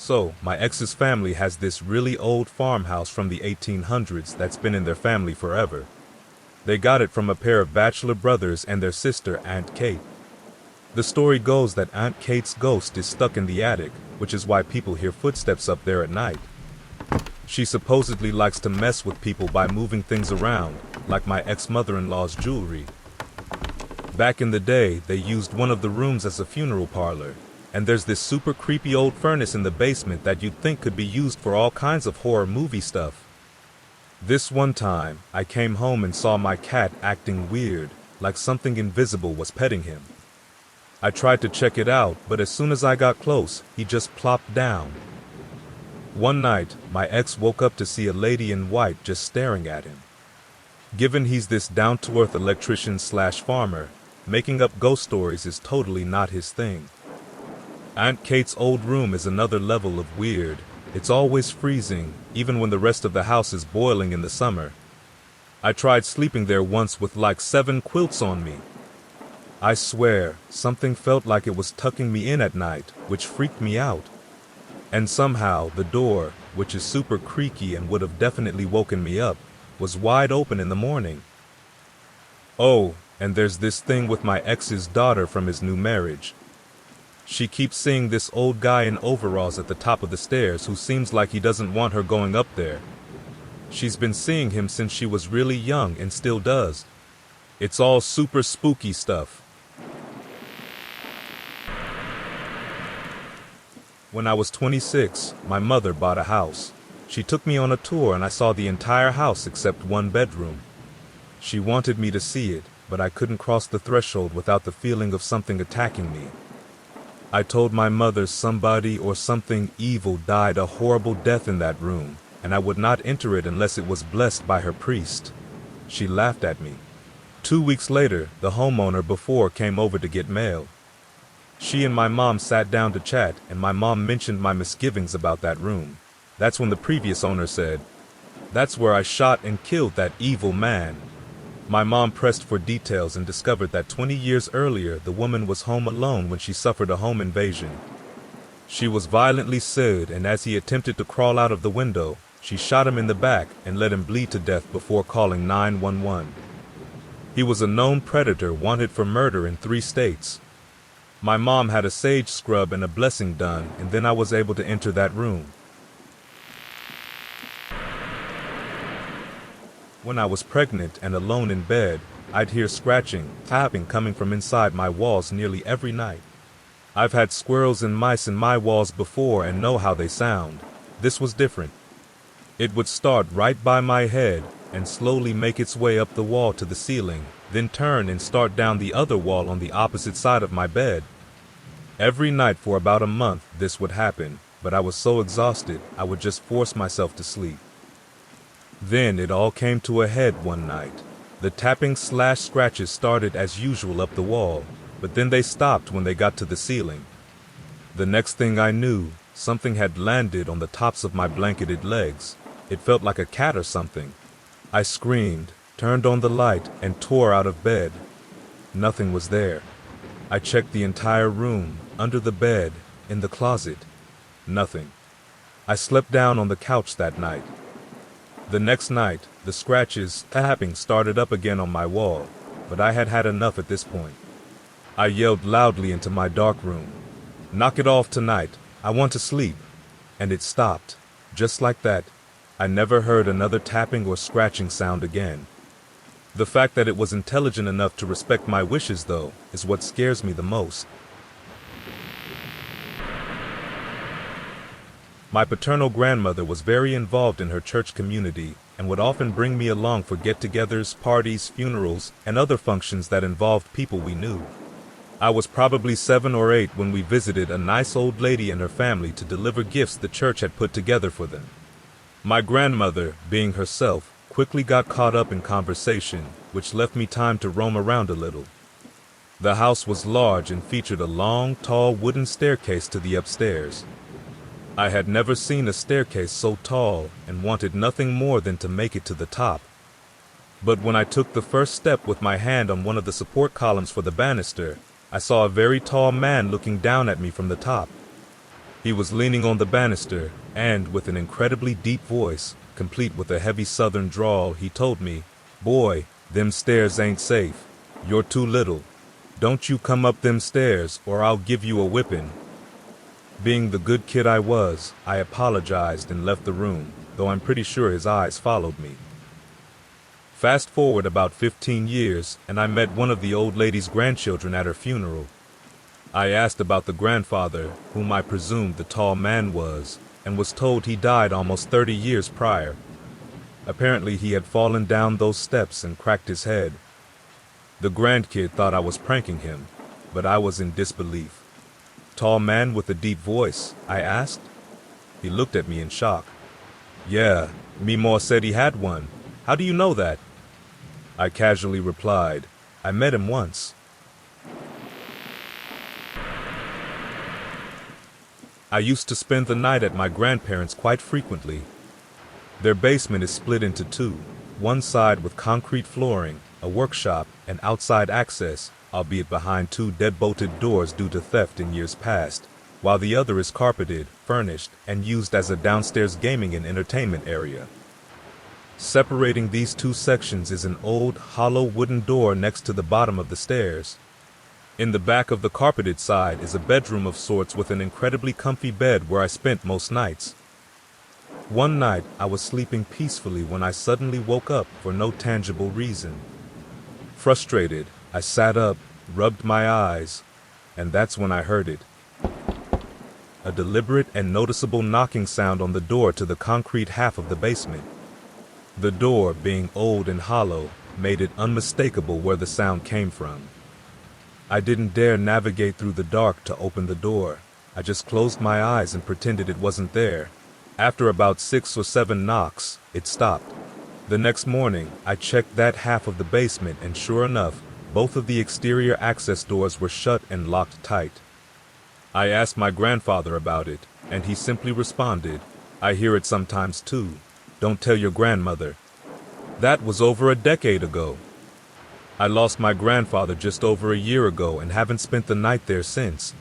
So, my ex's family has this really old farmhouse from the 1800s that's been in their family forever. They got it from a pair of bachelor brothers and their sister, Aunt Kate. The story goes that Aunt Kate's ghost is stuck in the attic, which is why people hear footsteps up there at night. She supposedly likes to mess with people by moving things around, like my ex-mother-in-law's jewelry. Back in the day, they used one of the rooms as a funeral parlor, and there's this super creepy old furnace in the basement that you'd think could be used for all kinds of horror movie stuff. This one time, I came home and saw my cat acting weird, like something invisible was petting him. I tried to check it out, but as soon as I got close, he just plopped down. One night, my ex woke up to see a lady in white just staring at him. Given he's this down-to-earth electrician/farmer, making up ghost stories is totally not his thing. Aunt Kate's old room is another level of weird. It's always freezing, even when the rest of the house is boiling in the summer. I tried sleeping there once with like 7 quilts on me. I swear, something felt like it was tucking me in at night, which freaked me out. And somehow, the door, which is super creaky and would have definitely woken me up, was wide open in the morning. Oh, and there's this thing with my ex's daughter from his new marriage. She keeps seeing this old guy in overalls at the top of the stairs who seems like he doesn't want her going up there. She's been seeing him since she was really young and still does. It's all super spooky stuff. When I was 26, my mother bought a house. She took me on a tour and I saw the entire house except one bedroom. She wanted me to see it, but I couldn't cross the threshold without the feeling of something attacking me. I told my mother somebody or something evil died a horrible death in that room, and I would not enter it unless it was blessed by her priest. She laughed at me. 2 weeks later, the homeowner before came over to get mail. She and my mom sat down to chat, and my mom mentioned my misgivings about that room. That's when the previous owner said, "That's where I shot and killed that evil man." My mom pressed for details and discovered that 20 years earlier, the woman was home alone when she suffered a home invasion. She was violently sued, and as he attempted to crawl out of the window, she shot him in the back and let him bleed to death before calling 911. He was a known predator wanted for murder in 3 states. My mom had a sage scrub and a blessing done, and then I was able to enter that room. When I was pregnant and alone in bed, I'd hear scratching, tapping coming from inside my walls nearly every night. I've had squirrels and mice in my walls before and know how they sound. This was different. It would start right by my head and slowly make its way up the wall to the ceiling, then turn and start down the other wall on the opposite side of my bed. Every night for about a month this would happen, but I was so exhausted I would just force myself to sleep. Then it all came to a head one night. The tapping/scratches started as usual up the wall, but then they stopped when they got to the ceiling. The next thing I knew, something had landed on the tops of my blanketed legs. It felt like a cat or something. I screamed, turned on the light, and tore out of bed. Nothing was there. I checked the entire room, under the bed, in the closet. Nothing. I slept down on the couch that night. The next night, the scratches, tapping started up again on my wall, but I had had enough at this point. I yelled loudly into my dark room, "Knock it off tonight. I want to sleep." And it stopped. Just like that. I never heard another tapping or scratching sound again. The fact that it was intelligent enough to respect my wishes, though, is what scares me the most. My paternal grandmother was very involved in her church community and would often bring me along for get-togethers, parties, funerals, and other functions that involved people we knew. I was probably 7 or 8 when we visited a nice old lady and her family to deliver gifts the church had put together for them. My grandmother, being herself, quickly got caught up in conversation, which left me time to roam around a little. The house was large and featured a long, tall wooden staircase to the upstairs. I had never seen a staircase so tall and wanted nothing more than to make it to the top. But when I took the first step with my hand on one of the support columns for the banister, I saw a very tall man looking down at me from the top. He was leaning on the banister, and with an incredibly deep voice, complete with a heavy southern drawl, he told me, "Boy, them stairs ain't safe. You're too little. Don't you come up them stairs, or I'll give you a whipping." Being the good kid I was, I apologized and left the room, though I'm pretty sure his eyes followed me. Fast forward about 15 years, and I met one of the old lady's grandchildren at her funeral. I asked about the grandfather, whom I presumed the tall man was, and was told he died almost 30 years prior. Apparently he had fallen down those steps and cracked his head. The grandkid thought I was pranking him, but I was in disbelief. "Tall man with a deep voice?" I asked. He looked at me in shock. "Yeah, Meemaw said he had one. How do you know that?" I casually replied, "I met him once." I used to spend the night at my grandparents' quite frequently. Their basement is split into two, one side with concrete flooring, a workshop, and outside access, albeit behind two dead-bolted doors due to theft in years past, while the other is carpeted, furnished, and used as a downstairs gaming and entertainment area. Separating these two sections is an old, hollow wooden door next to the bottom of the stairs. In the back of the carpeted side is a bedroom of sorts with an incredibly comfy bed where I spent most nights. One night, I was sleeping peacefully when I suddenly woke up for no tangible reason. Frustrated, I sat up, rubbed my eyes, and that's when I heard it. A deliberate and noticeable knocking sound on the door to the concrete half of the basement. The door, being old and hollow, made it unmistakable where the sound came from. I didn't dare navigate through the dark to open the door. I just closed my eyes and pretended it wasn't there. After about 6 or 7 knocks, it stopped. The next morning, I checked that half of the basement, and sure enough, both of the exterior access doors were shut and locked tight. I asked my grandfather about it, and he simply responded, "I hear it sometimes too. Don't tell your grandmother." That was over a decade ago. I lost my grandfather just over a year ago and haven't spent the night there since,